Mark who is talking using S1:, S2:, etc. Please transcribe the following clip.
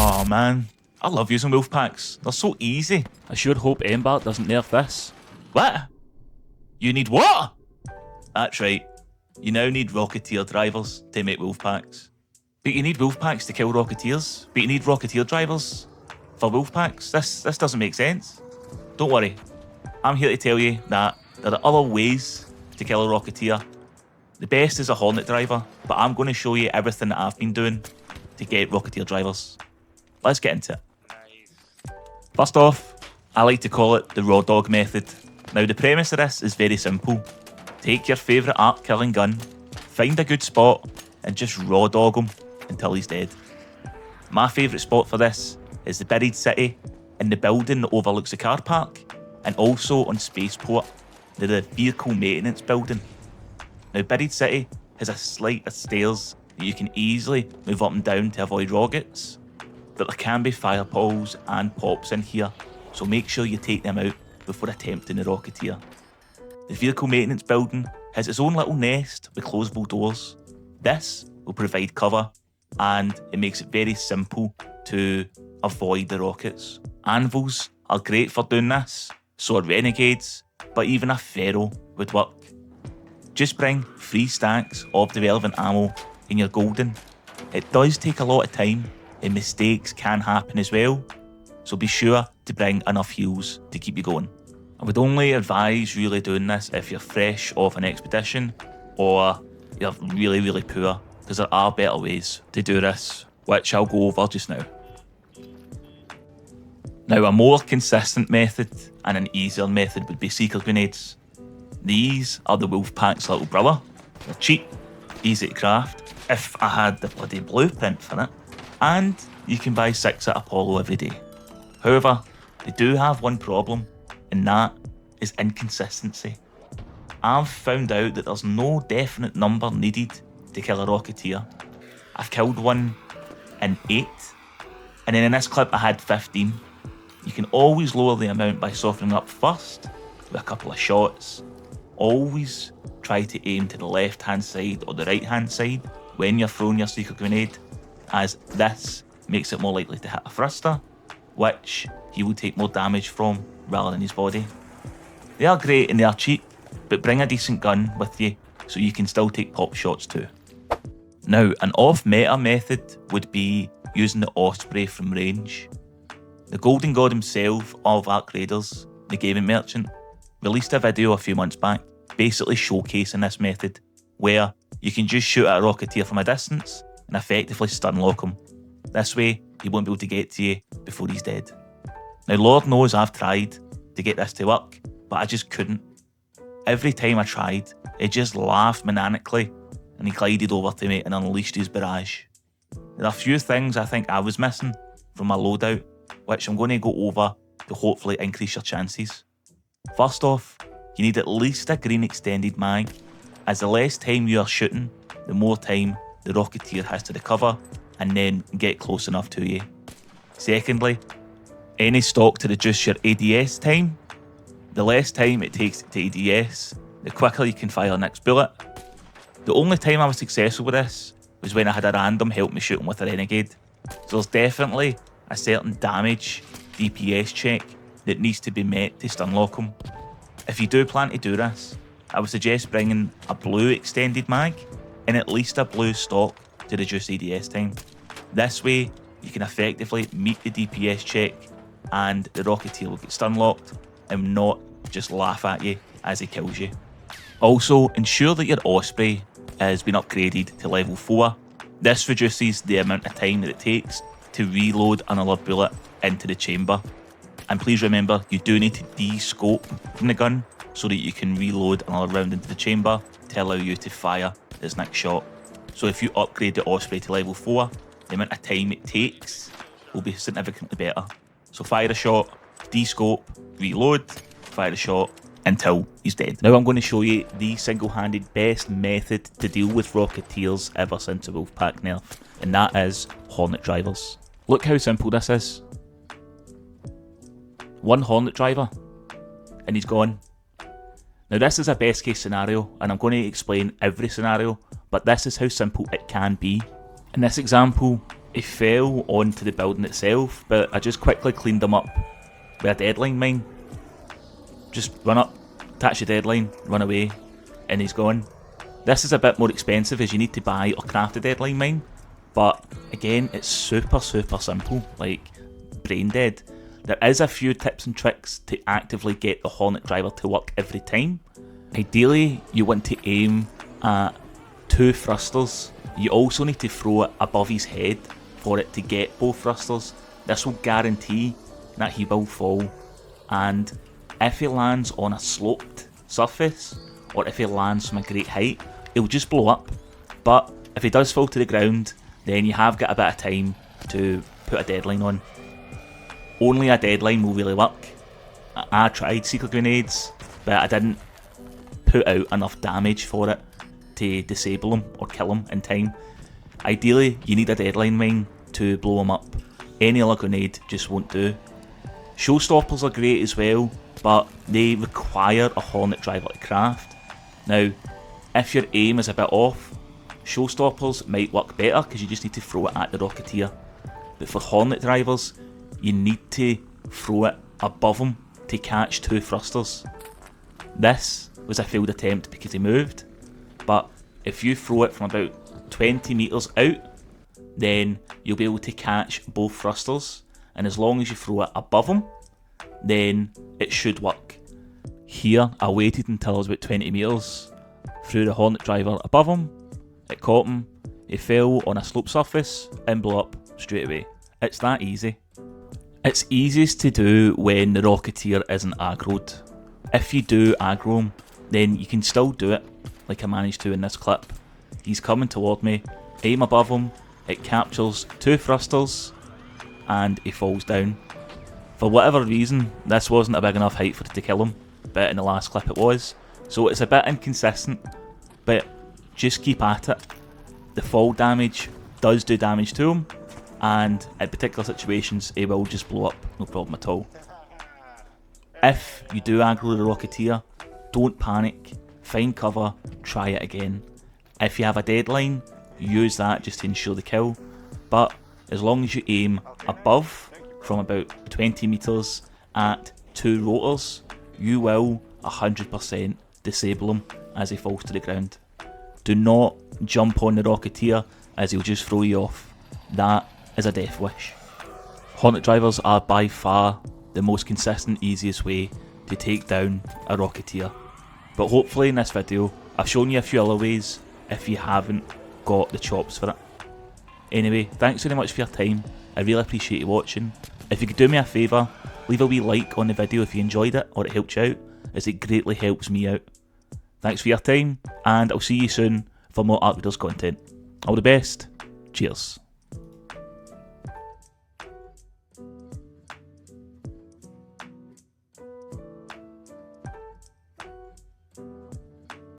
S1: Oh man, I love using Wolfpacks. They're so easy.
S2: I sure hope Ember doesn't nerf this.
S1: What? You need what? That's right. You now need Rocketeer drivers to make Wolfpacks. But you need Wolfpacks to kill Rocketeers. But you need Rocketeer drivers for Wolfpacks. This doesn't make sense. Don't worry. I'm here to tell you that there are other ways to kill a Rocketeer. The best is a Hornet driver, but I'm going to show you everything that I've been doing to get Rocketeer drivers. Let's get into it. First off, I like to call it the raw dog method. Now the premise of this is very simple. Take your favourite arc killing gun, find a good spot, and just raw dog him until he's dead. My favourite spot for this is the buried city in the building that overlooks the car park, and also on Spaceport, the vehicle maintenance building. Now buried city has a flight of stairs that you can easily move up and down to avoid rockets, but there can be fire poles and pops in here, so make sure you take them out before attempting the Rocketeer. The vehicle maintenance building has its own little nest with closable doors. This will provide cover, and it makes it very simple to avoid the rockets. Anvils are great for doing this, so are renegades, but even a Pharaoh would work. Just bring 3 stacks of the relevant ammo and you're golden. It does take a lot of time and mistakes can happen as well, so be sure to bring enough heals to keep you going. I would only advise really doing this if you're fresh off an expedition or you're really poor, because there are better ways to do this, which I'll go over just now. Now a more consistent method and an easier method would be seeker grenades. These are the Wolfpack's little brother. They're cheap, easy to craft, if I had the bloody blueprint for it, and you can buy 6 at Apollo every day. However, they do have one problem, and that is inconsistency. I've found out that there's no definite number needed to kill a Rocketeer. I've killed one in 8, and then in this clip I had 15. You can always lower the amount by softening up first with a couple of shots. Always try to aim to the left hand side or the right hand side when you're throwing your seeker grenade, as this makes it more likely to hit a thruster, which he will take more damage from rather than his body. They are great and they are cheap, but bring a decent gun with you so you can still take pop shots too. Now, an off-meta method would be using the Osprey from range. The Golden God himself of Arc Raiders, the gaming merchant, released a video a few months back basically showcasing this method, where you can just shoot at a Rocketeer from a distance and effectively stun lock him. This way, he won't be able to get to you before he's dead. Now Lord knows I've tried to get this to work, but I just couldn't. Every time I tried, it just laughed maniacally and he glided over to me and unleashed his barrage. There are a few things I think I was missing from my loadout, which I'm going to go over to hopefully increase your chances. First off, you need at least a green extended mag, as the less time you are shooting, the more time the Rocketeer has to recover and then get close enough to you. Secondly, any stock to reduce your ADS time. The less time it takes to ADS, the quicker you can fire the next bullet. The only time I was successful with this was when I had a random help me shoot him with a renegade. So there's definitely a certain damage DPS check that needs to be met to stun lock him. If you do plan to do this, I would suggest bringing a blue extended mag and at least a blue stock to reduce ADS time. This way, you can effectively meet the DPS check and the Rocketeer will get stun locked and not just laugh at you as he kills you. Also, ensure that your Osprey has been upgraded to level 4. This reduces the amount of time that it takes to reload another bullet into the chamber. And please remember, you do need to de-scope from the gun so that you can reload another round into the chamber to allow you to fire this next shot. So if you upgrade the Osprey to level 4, the amount of time it takes will be significantly better. So fire a shot, de-scope, reload, fire a shot until he's dead. Now I'm going to show you the single-handed best method to deal with Rocketeers ever since the Wolfpack nerf, and that is Hornet drivers. Look how simple this is. One Hornet driver, and he's gone. Now this is a best case scenario, and I'm going to explain every scenario, but this is how simple it can be. In this example, He fell onto the building itself, but I just quickly cleaned him up with a deadline mine. Just run up, attach the deadline, run away, and he's gone. This is a bit more expensive as you need to buy or craft a deadline mine, but again, it's super simple, like brain dead. There is a few tips and tricks to actively get the Hornet driver to work every time. Ideally, you want to aim at 2 thrusters. You also need to throw it above his head for it to get both thrusters. This will guarantee that he will fall, and if he lands on a sloped surface or if he lands from a great height, he'll just blow up. But if he does fall to the ground, then you have got a bit of time to put a deadline on. Only a deadline will really work. I tried secret grenades, but I didn't put out enough damage for it to disable him or kill him in time. Ideally, you need a deadline mine to blow him up. Any other grenade just won't do. Showstoppers are great as well, but they require a Hornet driver to craft. Now, if your aim is a bit off, showstoppers might work better because you just need to throw it at the Rocketeer. But for Hornet drivers, you need to throw it above him to catch 2 thrusters. This was a failed attempt because he moved, but if you throw it from about 20 metres out, then you'll be able to catch both thrusters, and as long as you throw it above him, then it should work. Here, I waited until I was about 20 metres, threw the Hornet driver above him, it caught him, he fell on a slope surface, and blew up straight away. It's that easy. It's easiest to do when the Rocketeer isn't aggroed. If you do aggro him, then you can still do it, like I managed to in this clip. He's coming toward me, aim above him, it captures 2 thrusters, and he falls down. For whatever reason, this wasn't a big enough height for it to kill him, but in the last clip it was. So it's a bit inconsistent, but just keep at it. The fall damage does do damage to him, and in particular situations, he will just blow up, no problem at all. If you do aggro the Rocketeer, don't panic, find cover, try it again. If you have a deadline, use that just to ensure the kill, but as long as you aim above from about 20 metres at 2 rotors, you will 100% disable him as he falls to the ground. Do not jump on the Rocketeer as he'll just throw you off. That is a death wish. Hornet drivers are by far the most consistent, easiest way to take down a Rocketeer. But hopefully in this video, I've shown you a few other ways if you haven't got the chops for it. Anyway, thanks very much for your time. I really appreciate you watching. If you could do me a favour, leave a wee like on the video if you enjoyed it or it helped you out, as it greatly helps me out. Thanks for your time, and I'll see you soon for more Raiders content. All the best. Cheers.